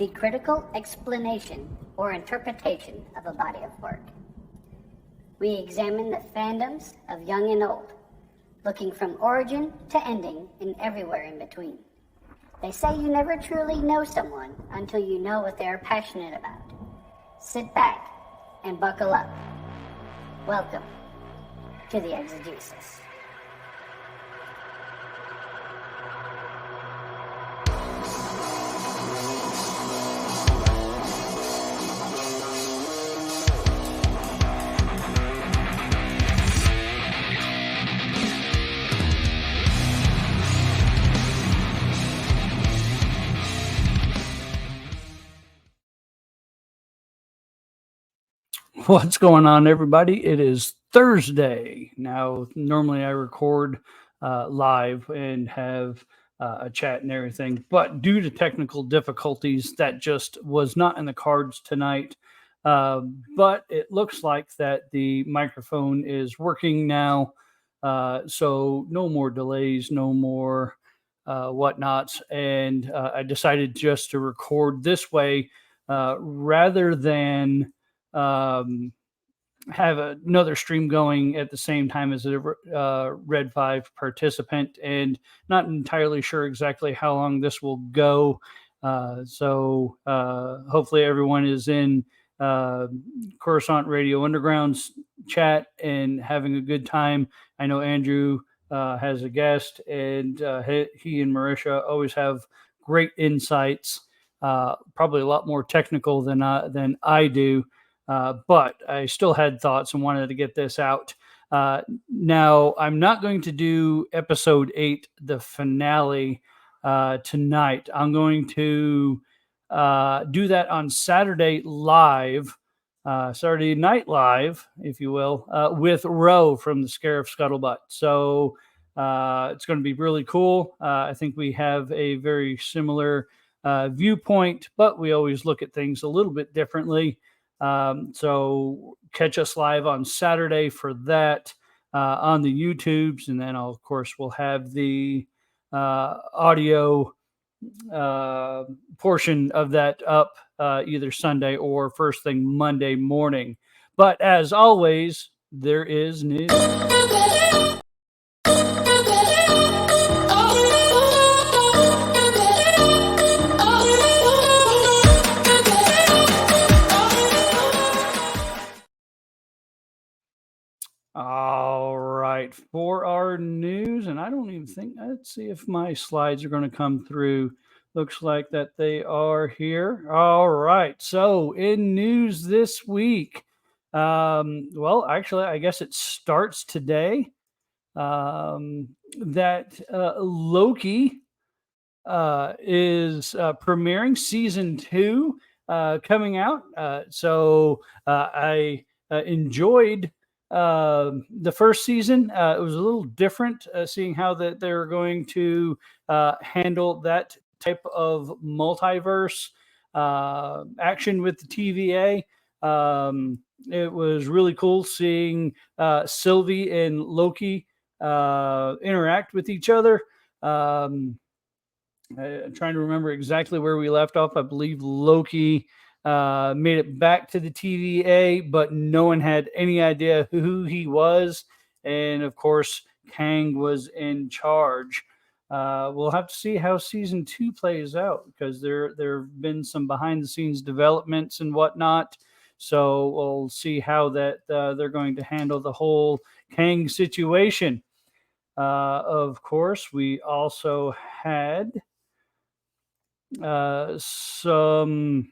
the critical explanation or interpretation of a body of work. We examine the fandoms of young and old, looking from origin to ending and everywhere in between. They say you never truly know someone until you know what they are passionate about. Sit back and buckle up. Welcome to the Exegesis. What's going on, everybody? It is Thursday. Now, normally I record live and have a chat and everything, but due to technical difficulties, that just was not in the cards tonight. But it looks like that the microphone is working now, so no more delays, no more whatnots. And I decided just to record this way rather than have another stream going at the same time as a Red 5 participant, and not entirely sure exactly how long this will go. So hopefully everyone is in Coruscant Radio Underground's chat and having a good time. I know Andrew has a guest, and he and Marisha always have great insights, probably a lot more technical than I do. But I still had thoughts and wanted to get this out. Now, I'm not going to do episode 8, the finale, tonight. I'm going to do that on Saturday live, Saturday Night Live, if you will, with Ro from the Scarif Scuttlebutt. So it's going to be really cool. I think we have a very similar viewpoint, but we always look at things a little bit differently. So catch us live on Saturday for that on the YouTubes, and then of course we'll have the audio portion of that up either Sunday or first thing Monday morning. But as always, there is news. All right, for our news, and I don't even think, let's see if my slides are going to come through. Looks like that they are here. All right, so in news this week, well, actually, I guess it starts today, that Loki is premiering season 2 coming out. So I enjoyed the first season. It was a little different, seeing how that they're going to handle that type of multiverse action with the TVA. It was really cool seeing Sylvie and Loki interact with each other. I'm trying to remember exactly where we left off. I believe Loki made it back to the TVA, but no one had any idea who he was. And of course, Kang was in charge. We'll have to see how season 2 plays out, because there have been some behind the scenes developments and whatnot. So we'll see how that they're going to handle the whole Kang situation. Of course, we also had some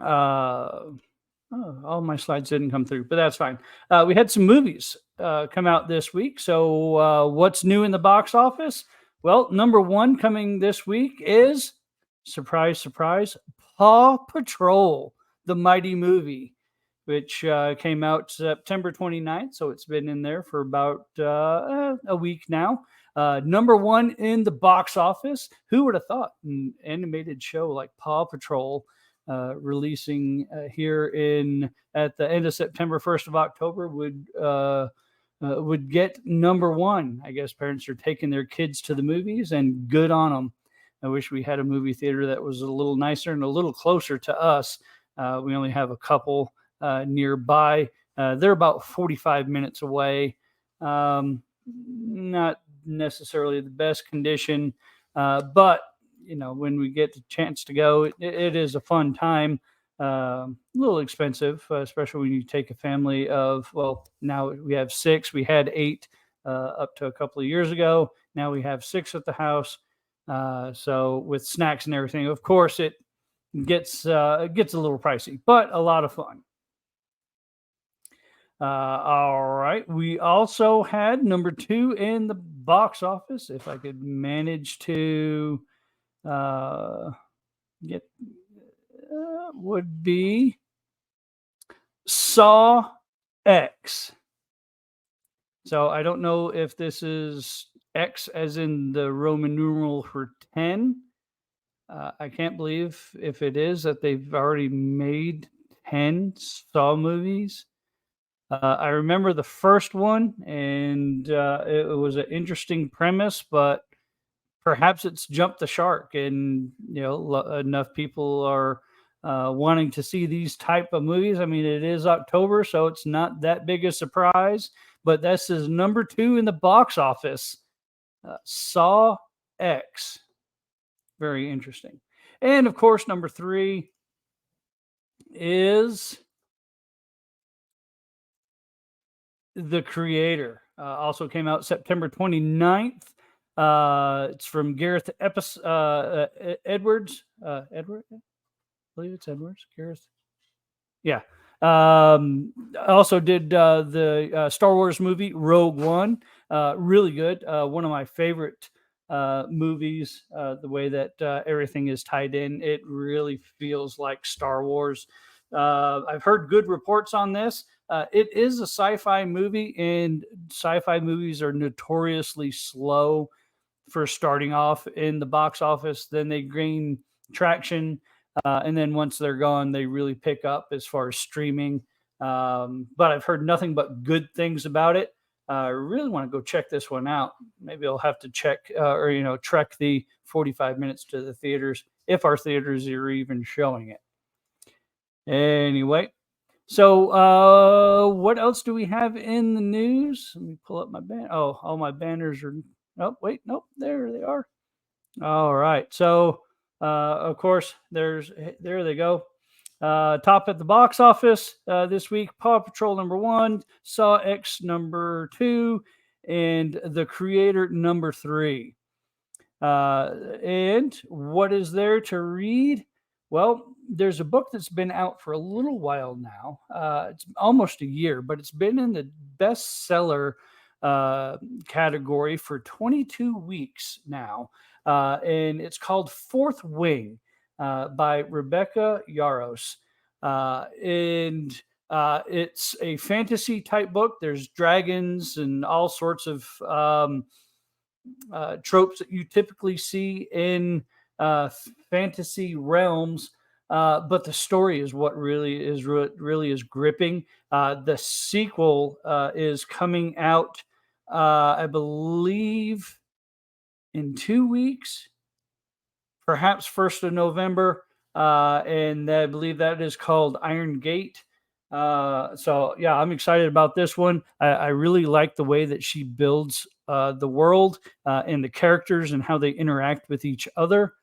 all my slides didn't come through, but that's fine. We had some movies come out this week. So what's new in the box office? Well, number 1 coming this week is, surprise, surprise, Paw Patrol, the Mighty Movie, which came out September 29th. So it's been in there for about a week now. Number 1 in the box office. Who would have thought an animated show like Paw Patrol releasing here at the end of September, 1st of October would get number 1. I guess parents are taking their kids to the movies, and good on them. I wish we had a movie theater that was a little nicer and a little closer to us. We only have a couple nearby. They're about 45 minutes away. Not necessarily the best condition, but when we get the chance to go, it is a fun time. A little expensive, especially when you take a family of, well, now we have six. We had eight up to a couple of years ago. Now we have six at the house. So with snacks and everything, of course, it gets a little pricey, but a lot of fun. All right. We also had number 2 in the box office. If I could manage to get, would be Saw X. So I don't know if this is X as in the Roman numeral for 10. I can't believe if it is that they've already made 10 Saw movies. I remember the first one, and it was an interesting premise, but perhaps it's jumped the shark, and enough people are wanting to see these type of movies. I mean, it is October, so it's not that big a surprise. But this is number 2 in the box office. Saw X. Very interesting. And of course, number 3 is The Creator. Also came out September 29th. It's from Gareth Edwards. Edward? I believe it's Edwards. Gareth. Yeah. Also did the Star Wars movie Rogue One. Really good. One of my favorite movies. The way that everything is tied in, it really feels like Star Wars. I've heard good reports on this. It is a sci-fi movie, and sci-fi movies are notoriously slow for starting off in the box office. Then they gain traction, and then once they're gone, they really pick up as far as streaming. But I've heard nothing but good things about it. I really want to go check this one out. Maybe I'll have to check or trek the 45 minutes to the theaters if our theaters are even showing it. Anyway, so what else do we have in the news? Let me pull up my ban. Oh, all my banners are. Oh, wait, nope, there they are. All right, so of course, there they go. Top at the box office this week: Paw Patrol number 1, Saw X number 2, and The Creator number 3. And what is there to read? Well, there's a book that's been out for a little while now. It's almost a year, but it's been in the bestseller category for 22 weeks now. And it's called Fourth Wing by Rebecca Yaros. And it's a fantasy type book. There's dragons and all sorts of tropes that you typically see in fantasy realms, but the story is what really is gripping. The sequel is coming out, I believe, in 2 weeks, perhaps 1st of November, and I believe that is called Iron Gate. So yeah, I'm excited about this one. I really like the way that she builds the world and the characters and how they interact with each other.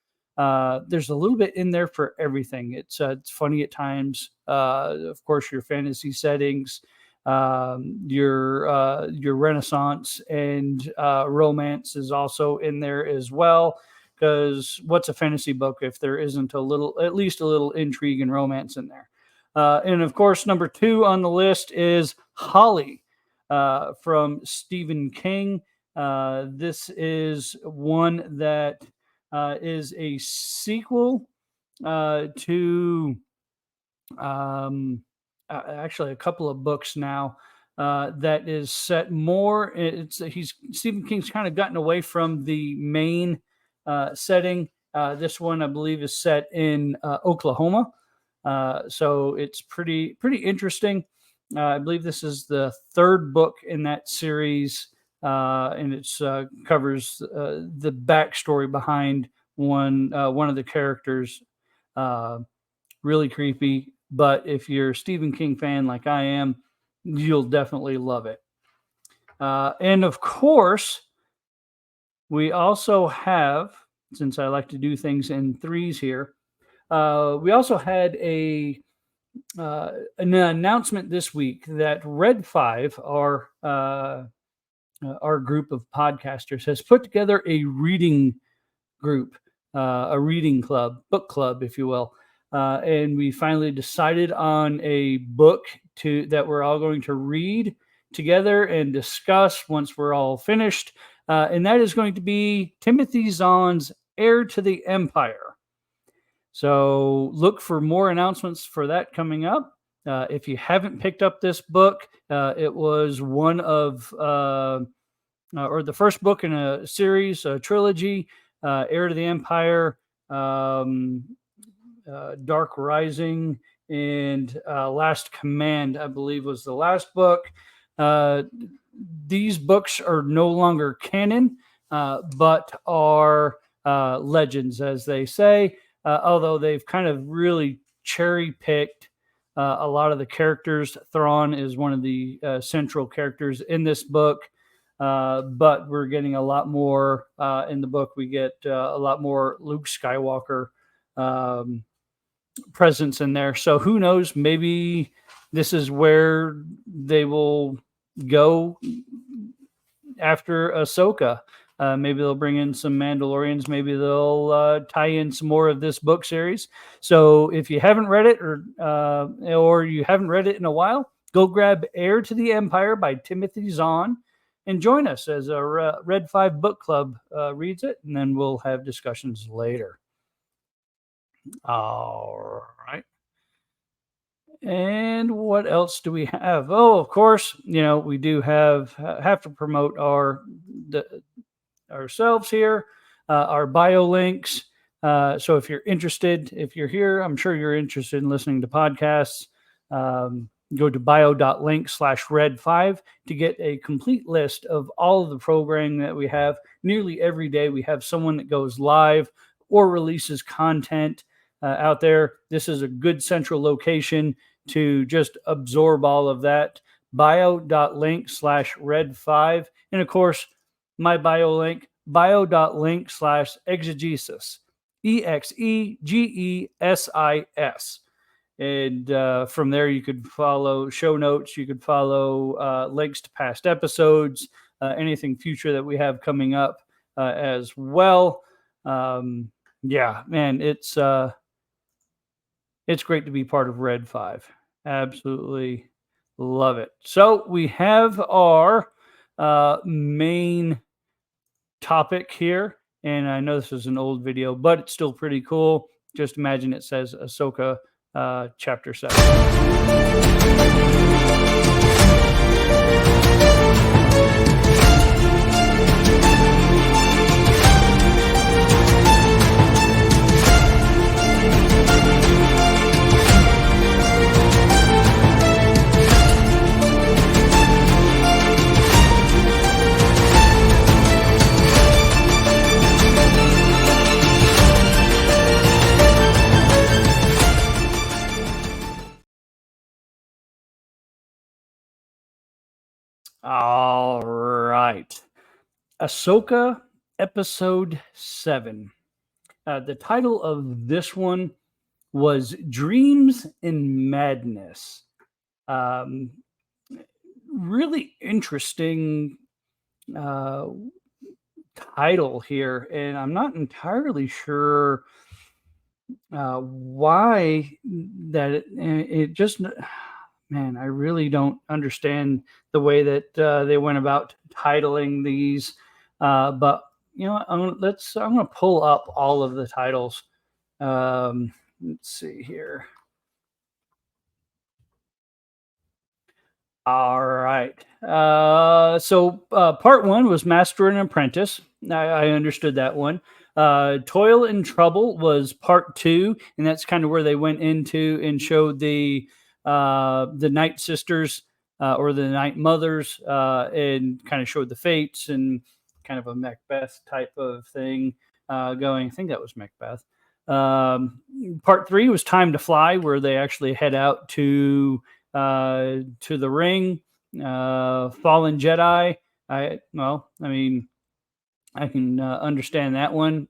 There's a little bit in there for everything. It's funny at times. Of course, your fantasy settings, your Renaissance and romance is also in there as well. Because what's a fantasy book if there isn't at least a little intrigue and romance in there? And of course, number 2 on the list is Holly from Stephen King. This is one that is a sequel to actually a couple of books now that is set more. Stephen King's kind of gotten away from the main setting. This one, I believe, is set in Oklahoma. So it's pretty interesting. I believe this is the 3rd book in that series, and it covers the backstory behind one of the characters. Really creepy, but if you're a Stephen King fan like I am, you'll definitely love it. And of course, we also have, since I like to do things in threes here, we also had an announcement this week that Red 5, our group of podcasters, has put together a reading group, a reading club, book club, if you will. And we finally decided on a book that we're all going to read together and discuss once we're all finished. And that is going to be Timothy Zahn's Heir to the Empire. So look for more announcements for that coming up. If you haven't picked up this book, it was one of, or the first book in a series, a trilogy, Heir to the Empire, Dark Rising, and Last Command, I believe, was the last book. These books are no longer canon, but are legends, as they say, although they've kind of really cherry-picked a lot of the characters. Thrawn is one of the central characters in this book, but we're getting a lot more in the book. We get a lot more Luke Skywalker presence in there. So who knows? Maybe this is where they will go after Ahsoka. Maybe they'll bring in some Mandalorians. Maybe they'll tie in some more of this book series. So if you haven't read it, or you haven't read it in a while, go grab Heir to the Empire by Timothy Zahn and join us as our Red 5 book club reads it, and then we'll have discussions later. All right. And what else do we have? Oh, of course, we do have to promote ourselves here, our bio links. So if you're interested, if you're here, I'm sure you're interested in listening to podcasts. Go to bio.link/red5 to get a complete list of all of the programming that we have. Nearly every day we have someone that goes live or releases content out there. This is a good central location to just absorb all of that. bio.link/red5. And of course, my bio link, bio.link/exegesis, EXEGESIS. And from there, you could follow show notes. You could follow links to past episodes, anything future that we have coming up as well. Yeah, man, it's great to be part of Red 5. Absolutely love it. So we have our main topic here. And I know this is an old video, but it's still pretty cool. Just imagine it says Ahsoka chapter 7. All right. Ahsoka episode 7. The title of this one was Dreams in Madness. Really interesting title here, and I'm not entirely sure why that it just, man, I really don't understand the way that they went about titling these. But I'm going to pull up all of the titles. Let's see here. All right. So part 1 was Master and Apprentice. I understood that one. Toil and Trouble was part 2, and that's kind of where they went into and showed the Night Sisters or the Night Mothers, and kind of showed the fates and kind of a Macbeth type of thing. going. I think that was Macbeth. Part 3 was Time to Fly, where they actually head out to the ring. Fallen Jedi. I mean, I can understand that one.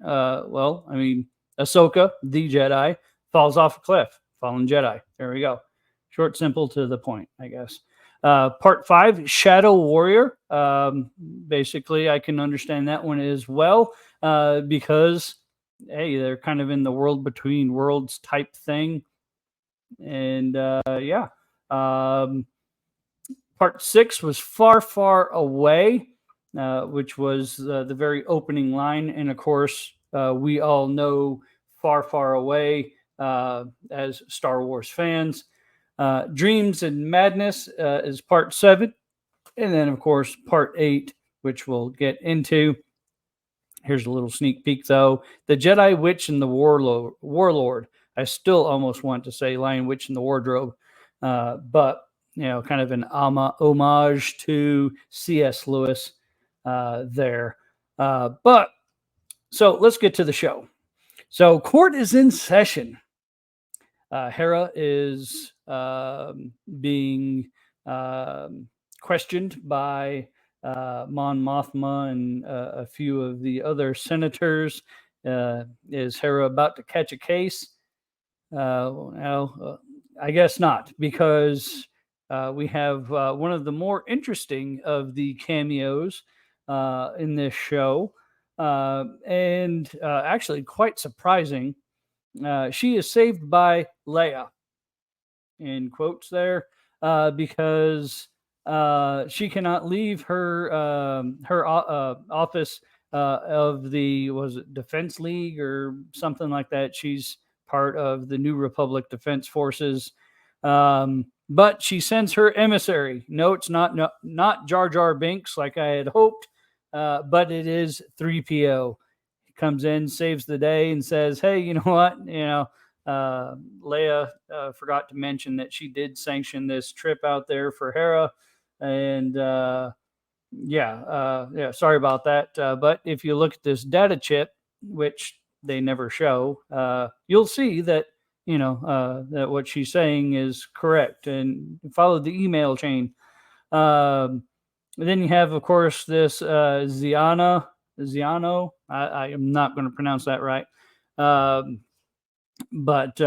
Ahsoka, the Jedi, falls off a cliff. Fallen Jedi. There we go. Short, simple, to the point, I guess. Part 5, Shadow Warrior. Basically, I can understand that one as well because, hey, they're kind of in the world between worlds type thing. And yeah. Part 6 was Far, Far Away, which was the very opening line. And of course, we all know Far, Far Away as Star Wars fans. Dreams and Madness is part 7. And then, of course, part 8, which we'll get into. Here's a little sneak peek, though. The Jedi Witch and the Warlord. I still almost want to say Lion Witch and the Wardrobe, but kind of an homage to C.S. Lewis there. But so let's get to the show. So court is in session. Hera is being questioned by Mon Mothma and a few of the other senators. Is Hera about to catch a case? I guess not, because we have one of the more interesting of the cameos in this show, and actually quite surprising. She is saved by Leia, in quotes there, because she cannot leave her office of the, was it Defense League or something like that. She's part of the New Republic Defense Forces, but she sends her emissary. No, it's not Jar Jar Binks like I had hoped, but it is 3PO. He comes in, saves the day, and says, "Hey, you know what? Leia forgot to mention that she did sanction this trip out there for Hera, and sorry about that. But if you look at this data chip, which they never show, you'll see that that what she's saying is correct, and follow the email chain." Then you have, of course, this Ziano. I am not going to pronounce that right. But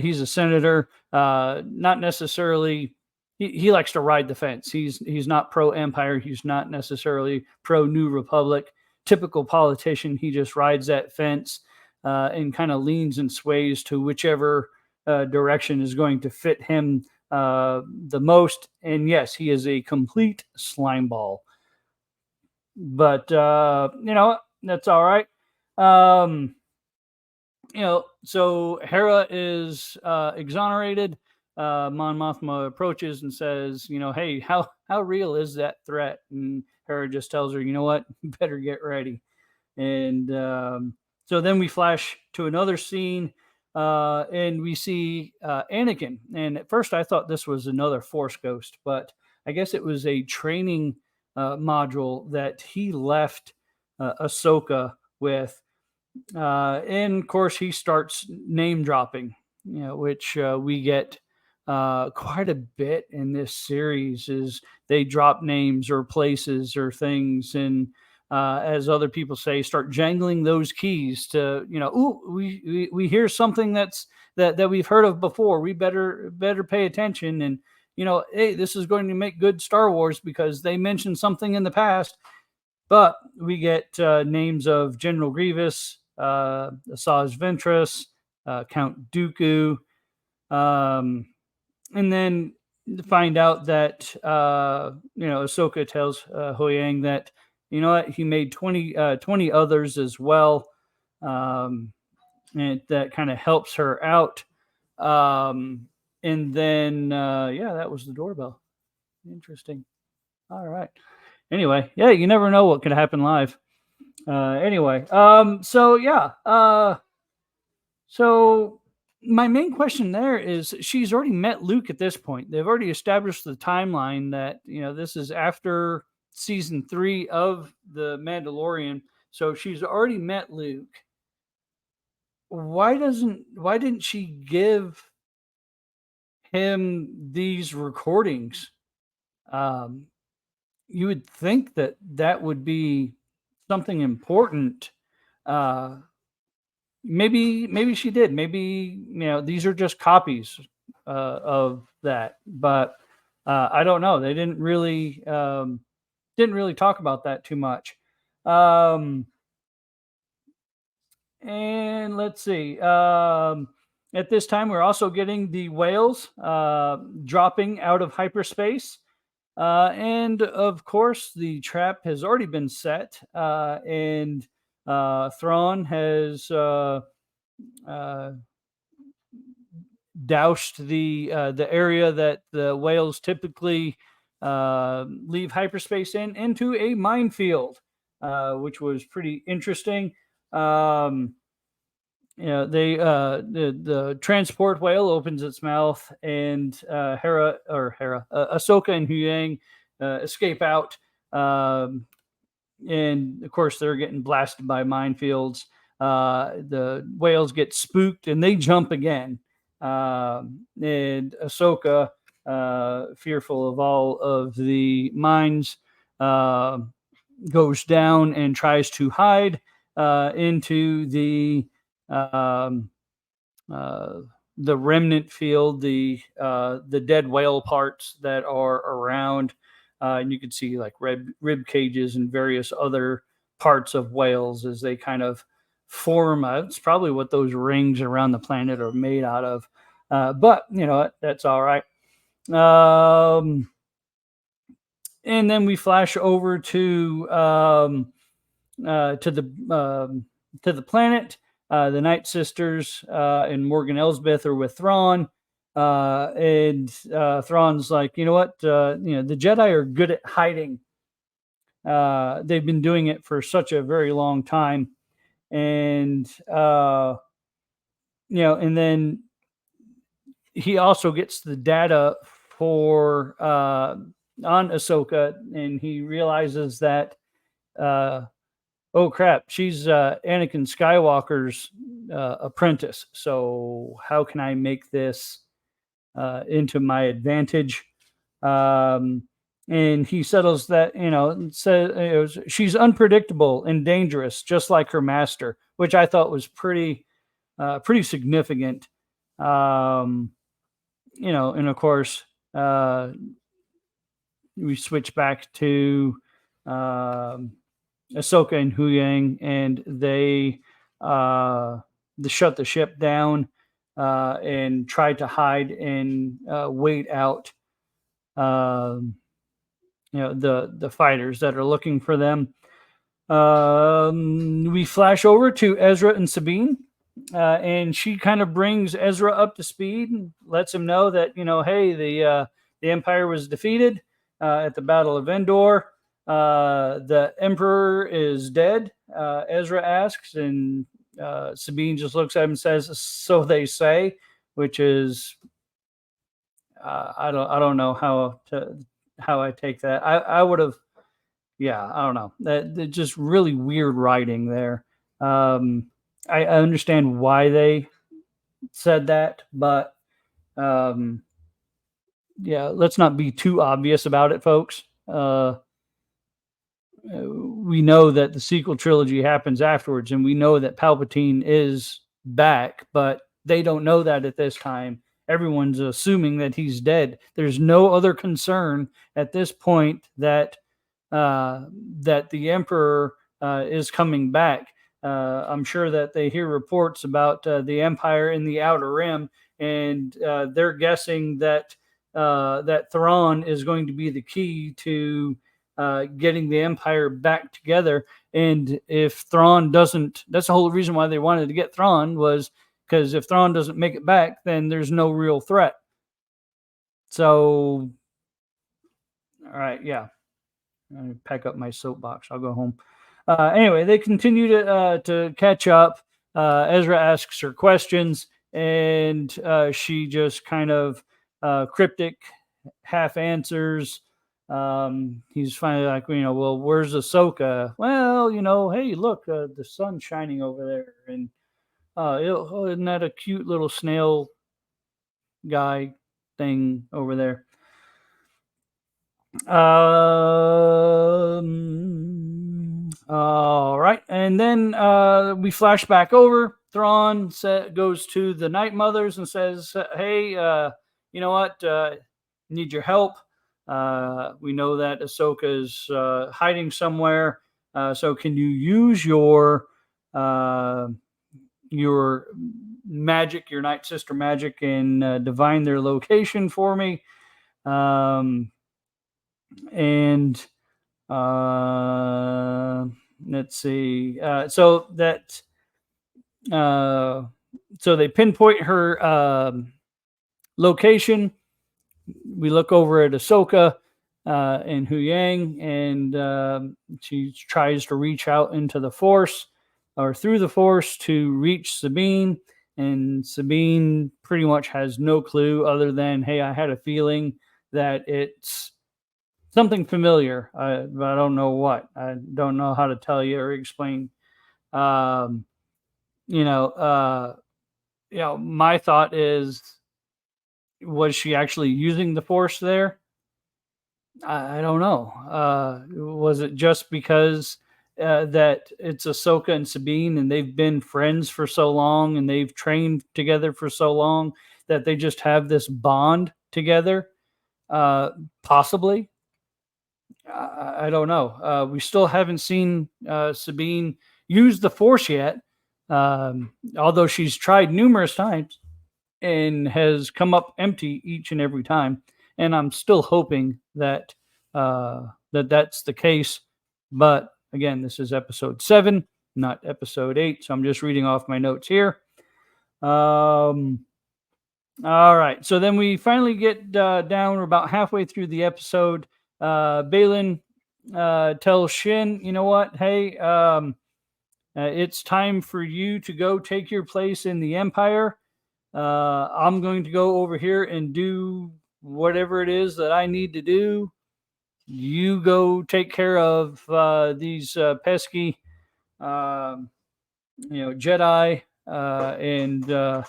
he's a senator, not necessarily. He likes to ride the fence. He's not pro Empire. He's not necessarily pro New Republic. Typical politician. He just rides that fence and kind of leans and sways to whichever direction is going to fit him the most. And yes, he is a complete slimeball. But that's all right. So Hera is exonerated. Mon Mothma approaches and says, "Hey, how real is that threat?" And Hera just tells her, "You know what? You better get ready." And so then we flash to another scene, and we see Anakin. And at first I thought this was another Force ghost, but I guess it was a training module that he left Ahsoka with. And of course, he starts name dropping, which we get quite a bit in this series. Is they drop names or places or things, and as other people say, start jangling those keys to, we hear something that we've heard of before. We better pay attention, and hey, this is going to make good Star Wars because they mentioned something in the past. But we get names of General Grievous, Asajj Ventress, Count Dooku, and then find out that Ahsoka tells Huyang that he made 20 others as well, and that kind of helps her out. And then that was the doorbell. Interesting. All right. Anyway, yeah, you never know what could happen live. So my main question there is, she's already met Luke at this point. They've already established the timeline that, this is after season 3 of The Mandalorian. So she's already met Luke. Why didn't she give him these recordings? Um, you would think that that would be something important. Uh, maybe she did. Maybe these are just copies of that. But I don't know. They didn't really talk about that too much. And let's see. At this time, we're also getting the whales dropping out of hyperspace. And of course, the trap has already been set, and Thrawn has uh, doused the area that the whales typically leave hyperspace into a minefield, which was pretty interesting. Um, the transport whale opens its mouth, and Ahsoka and Huyang escape out. And of course, they're getting blasted by minefields. The whales get spooked and they jump again. And Ahsoka, fearful of all of the mines, uh, goes down and tries to hide into um, uh, the remnant field, the dead whale parts that are around, and you can see like rib cages and various other parts of whales as they kind of form. It's probably what those rings around the planet are made out of, but that's all right. And then we flash over to the planet. The Night Sisters and Morgan Elsbeth are with Thrawn, and Thrawn's like, you know what? The Jedi are good at hiding. They've been doing it for such a very long time, and and then he also gets the data for on Ahsoka, and he realizes that oh crap, she's Anakin Skywalker's apprentice. So how can I make this into my advantage? And he settles that says she's unpredictable and dangerous, just like her master, which I thought was pretty significant. And of course, we switch back to Ahsoka and Huyang, and they shut the ship down and try to hide and wait out the fighters that are looking for them. We flash over to Ezra and Sabine, and she kind of brings Ezra up to speed and lets him know that hey, the Empire was defeated at the Battle of Endor. The Emperor is dead. Ezra asks, and Sabine just looks at him and says, "So they say," which is I don't know how I take that. I would have, yeah, I don't know. That just really weird writing there. I understand why they said that, but yeah, let's not be too obvious about it, folks. We know that the sequel trilogy happens afterwards, and we know that Palpatine is back, but they don't know that at this time. Everyone's assuming that he's dead. There's no other concern at this point that the Emperor is coming back. I'm sure that they hear reports about the Empire in the Outer Rim, and they're guessing that that Thrawn is going to be the key to getting the Empire back together. And if Thrawn doesn't, that's the whole reason why they wanted to get Thrawn, was because if Thrawn doesn't make it back, then there's no real threat. So, all right, yeah. I pack up my soapbox. I'll go home. Anyway, they continue to catch up. Ezra asks her questions, and she just kind of cryptic half answers. He's finally like, well, where's Ahsoka? Well, hey, look, the sun's shining over there, and isn't that a cute little snail guy thing over there? All right, and then we flash back over. Thrawn goes to the Night Mothers and says, "Hey, you know what? Need your help. We know that Ahsoka is hiding somewhere. So can you use your magic, your Night Sister magic, and divine their location for me?" And let's see. So they pinpoint her location. We look over at Ahsoka and Hu Yang, and she tries to reach out into the Force or through the Force to reach Sabine. And Sabine pretty much has no clue other than, hey, I had a feeling that it's something familiar, but I don't know what. I don't know how to tell you or explain. Um, my thought is, was she actually using the Force there? I don't know. Was it just because that it's Ahsoka and Sabine and they've been friends for so long and they've trained together for so long that they just have this bond together? Possibly. I don't know. We still haven't seen Sabine use the Force yet, although she's tried numerous times and has come up empty each and every time. And I'm still hoping that that's the case. But again, this is episode 7, not episode 8. So I'm just reading off my notes here. All right. So then we finally get down. We're about halfway through the episode. Balin tells Shin, you know what? Hey, it's time for you to go take your place in the Empire. I'm going to go over here and do whatever it is that I need to do. You go take care of these pesky, Jedi and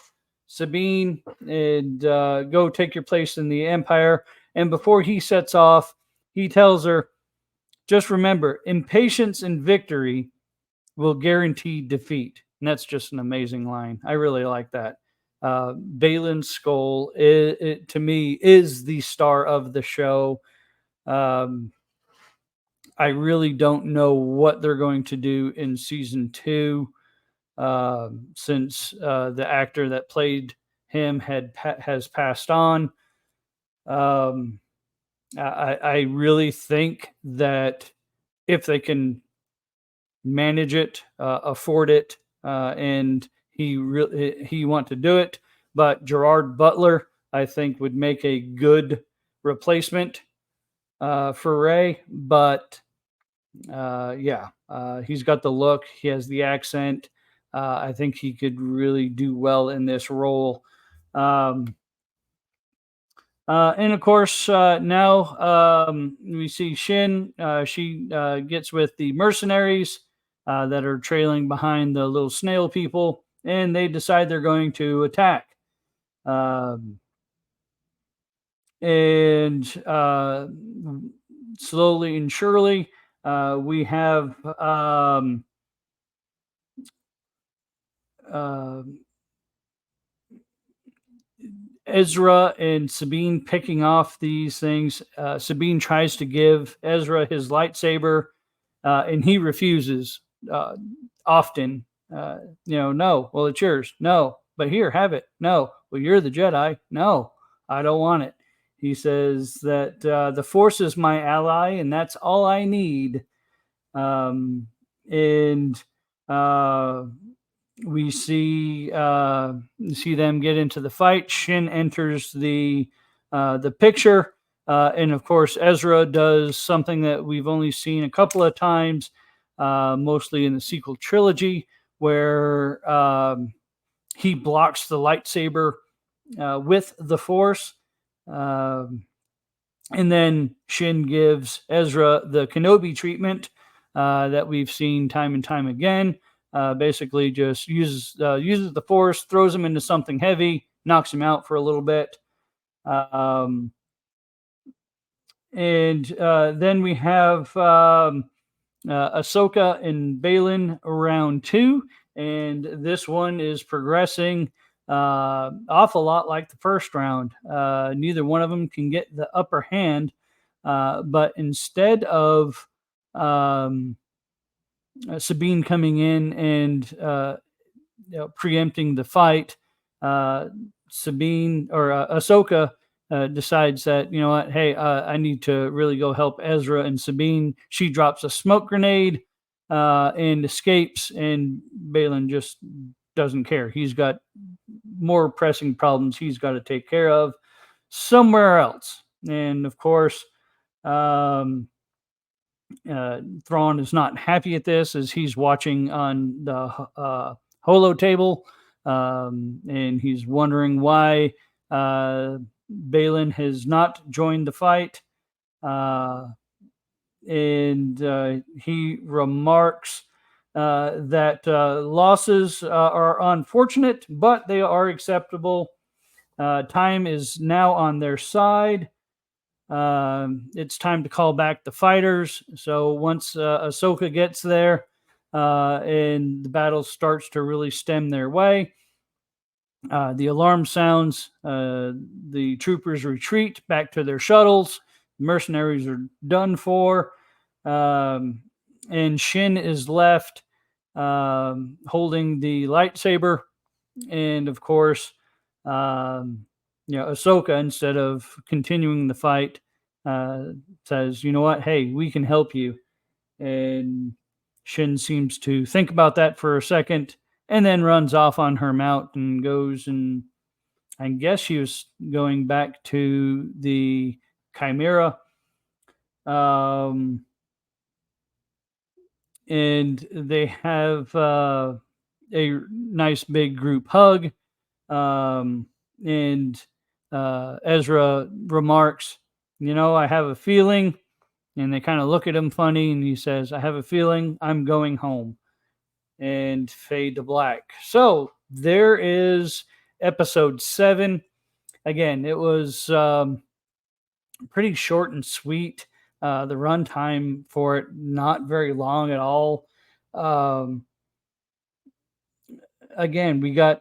Sabine, and go take your place in the Empire. And before he sets off, he tells her, just remember, impatience in victory will guarantee defeat. And that's just an amazing line. I really like that. Balin Skoll, to me, is the star of the show. I really don't know what they're going to do in season 2, since the actor that played him has passed on. I really think that if they can manage it, afford it, and he want to do it, but Gerard Butler, I think, would make a good replacement for Ray. But he's got the look, he has the accent. I think he could really do well in this role. And of course, now we see Shin. She gets with the mercenaries that are trailing behind the little snail people, and they decide they're going to attack. And slowly and surely, we have Ezra and Sabine picking off these things. Sabine tries to give Ezra his lightsaber, and he refuses often. No. Well, it's yours. No, but here, have it. No. Well, you're the Jedi. No, I don't want it. He says that the Force is my ally, and that's all I need. And we see them get into the fight. Shin enters the picture, and of course Ezra does something that we've only seen a couple of times, mostly in the sequel trilogy, where he blocks the lightsaber with the Force. And then Shin gives Ezra the Kenobi treatment that we've seen time and time again. Basically, just uses the Force, throws him into something heavy, knocks him out for a little bit. And then we have Ahsoka and Balin round 2. And this one is progressing awful lot like the first round. Neither one of them can get the upper hand. But instead of Sabine coming in and preempting the fight, Sabine or Ahsoka decides that, you know what, hey, I need to really go help Ezra and Sabine. She drops a smoke grenade and escapes, and Balin just doesn't care. He's got more pressing problems he's got to take care of somewhere else. And of course, Thrawn is not happy at this as he's watching on the holo table, and he's wondering why Balin has not joined the fight. And he remarks that losses are unfortunate, but they are acceptable. Time is now on their side. It's time to call back the fighters. So once Ahsoka gets there and the battle starts to really stem their way, the alarm sounds, the troopers retreat back to their shuttles. The mercenaries are done for. And Shin is left holding the lightsaber. And of course, Ahsoka, instead of continuing the fight, says, you know what, hey, we can help you. And Shin seems to think about that for a second and then runs off on her mount and goes, and I guess she was going back to the Chimera. And they have a nice big group hug. And Ezra remarks, you know, I have a feeling, and they kind of look at him funny, and he says, I have a feeling I'm going home, and fade to black. So there is episode 7. Again, it was pretty short and sweet. The runtime for it, not very long at all. Again, we got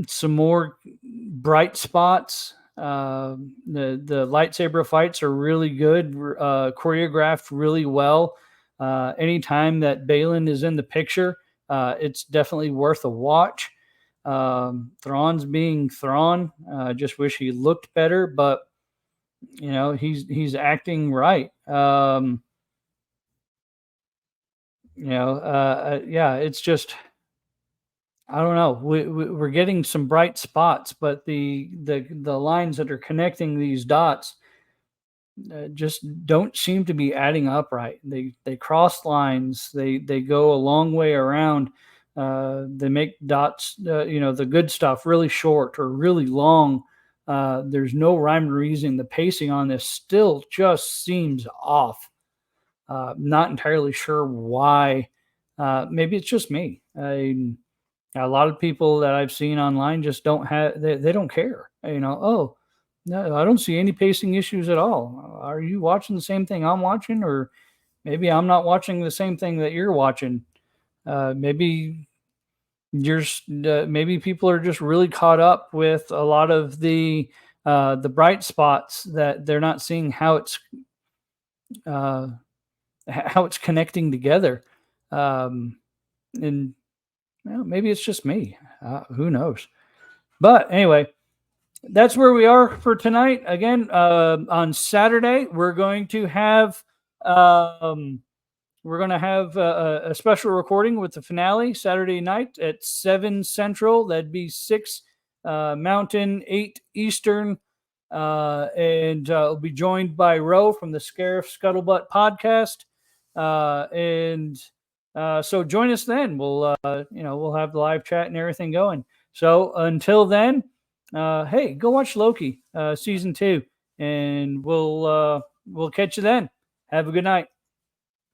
some more bright spots. The lightsaber fights are really good, choreographed really well. Anytime that Balin is in the picture, it's definitely worth a watch. Thrawn's being Thrawn. Just wish he looked better, but you know, he's acting right. Yeah, it's just, I don't know. We're getting some bright spots, but the lines that are connecting these dots just don't seem to be adding up right. They cross lines. They go a long way around. They make dots, the good stuff really short or really long. There's no rhyme or reason. The pacing on this still just seems off. Not entirely sure why. Maybe it's just me. A lot of people that I've seen online just don't have, they don't care. Oh, no, I don't see any pacing issues at all. Are you watching the same thing I'm watching? Or maybe I'm not watching the same thing that you're watching. Maybe maybe people are just really caught up with a lot of the bright spots that they're not seeing how it's connecting together. And well, maybe it's just me. Who knows? But anyway, that's where we are for tonight. Again, on Saturday, we're going to have a special recording with the finale Saturday night at 7 Central. That'd be 6 Mountain, 8 Eastern. And we'll be joined by Ro from the Scarif Scuttlebutt podcast. So join us then. We'll have the live chat and everything going. So until then, hey, go watch Loki season 2. and we'll catch you then. Have a good night.